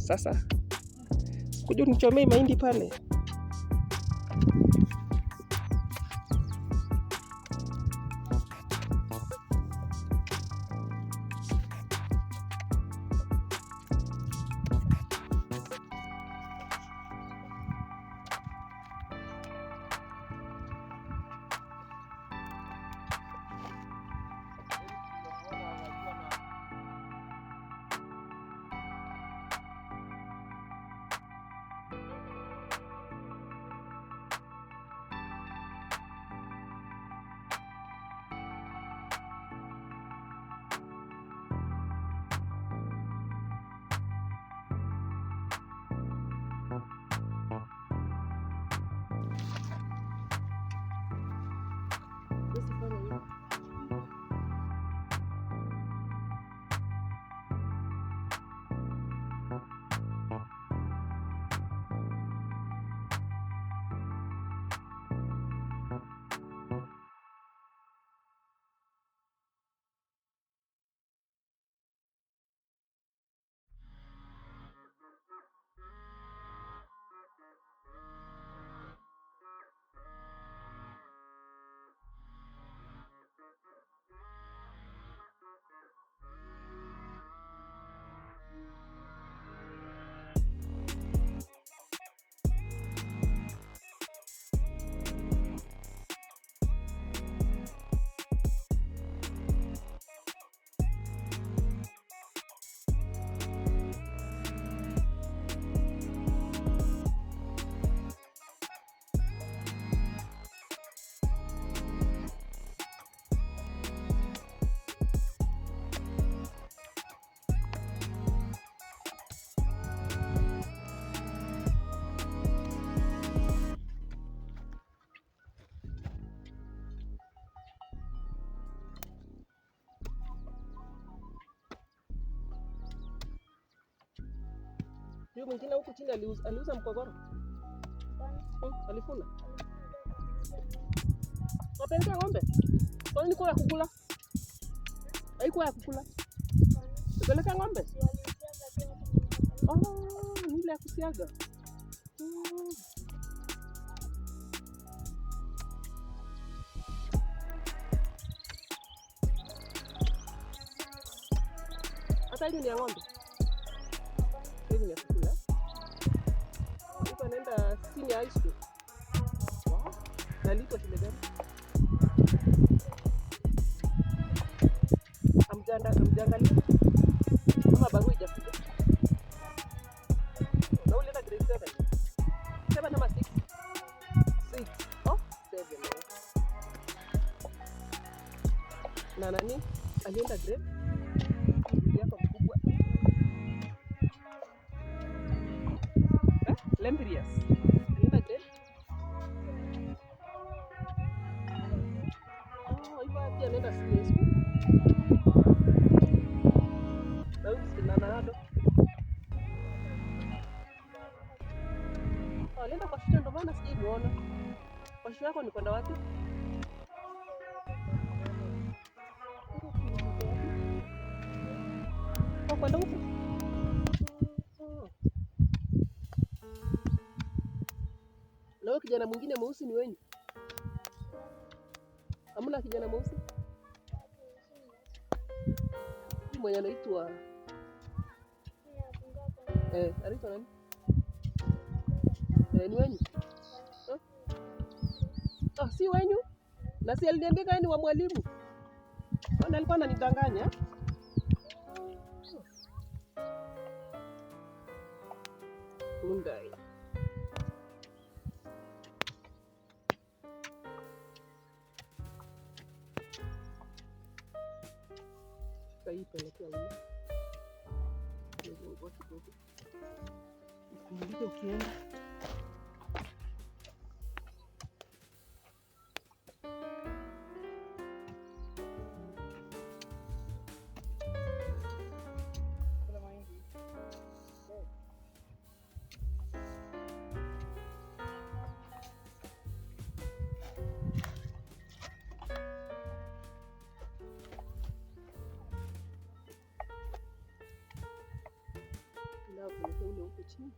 Sasa kuja unichomee mahindi pale. Huyo mwingine huku chini aliuza mkogoro. Alifuna. Wapeleka ng'ombe. Kwa nini kwa ya kukula? Haikuwa ya kukula. Peleka ng'ombe. Ni ile ya kusiaga. Hata hiyo ni ya ng'ombe. Hiyo ni ya kukula. Huko anaenda senior high school. Wow. Nalipo shule gani? Amjangalia. Kama barua ijafika. Na ulienda grade 7. 7 ama 6? 6. Oh, 7. Na nani? Alienda grade? Yako mkubwa. Lembrius. Alienda grade? Oh, iba pia anaenda senior school. Alienda kwa shule ndo maana sijamuona. Kwa shule yako ni kwenda wapi? Kwa kwenda huko? Na wewe kijana mwingine mweusi ni wenyu? Hamna kijana mweusi? Mwenye anaitwa Anaitwa nani? Ni wenyu? Si wenyu? Na si aliniambia ni wa mwalimu. Mbona alikuwa ananidanganya? Mundai. Hii pelekea huko. Ndio kidogo. Ndio ukienda. Pelekea ule huko chini.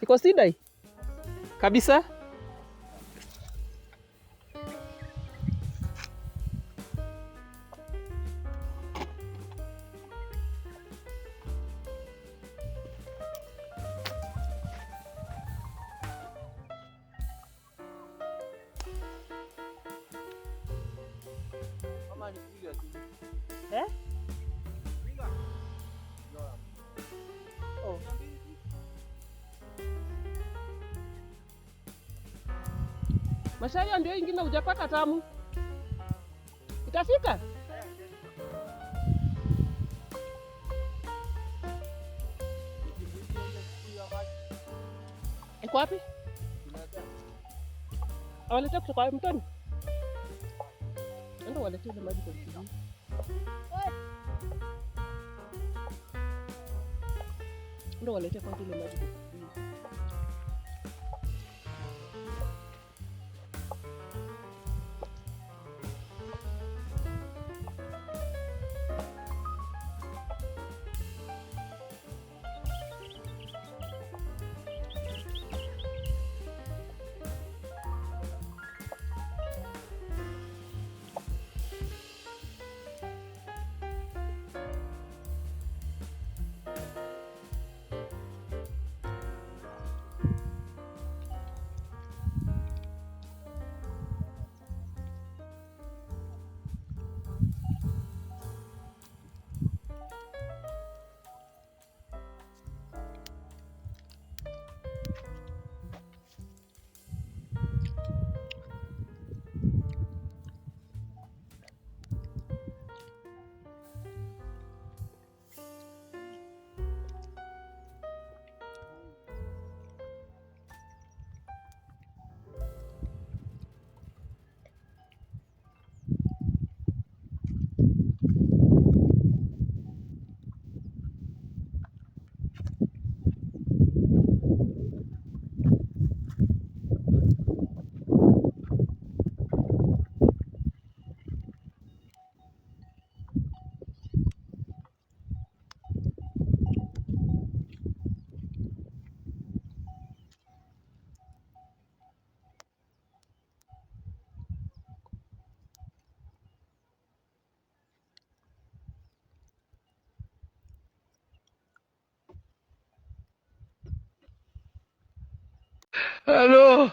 Iko sidai kabisa. Mashaya ndio ingine hujapata tamu. Itafika? Iko wapi? Awaleta kutoka mtoni? Ndio waleta ile maji kwa kibuyu. Ndio waleta kwa ile maji kwa kibuyu. Hello.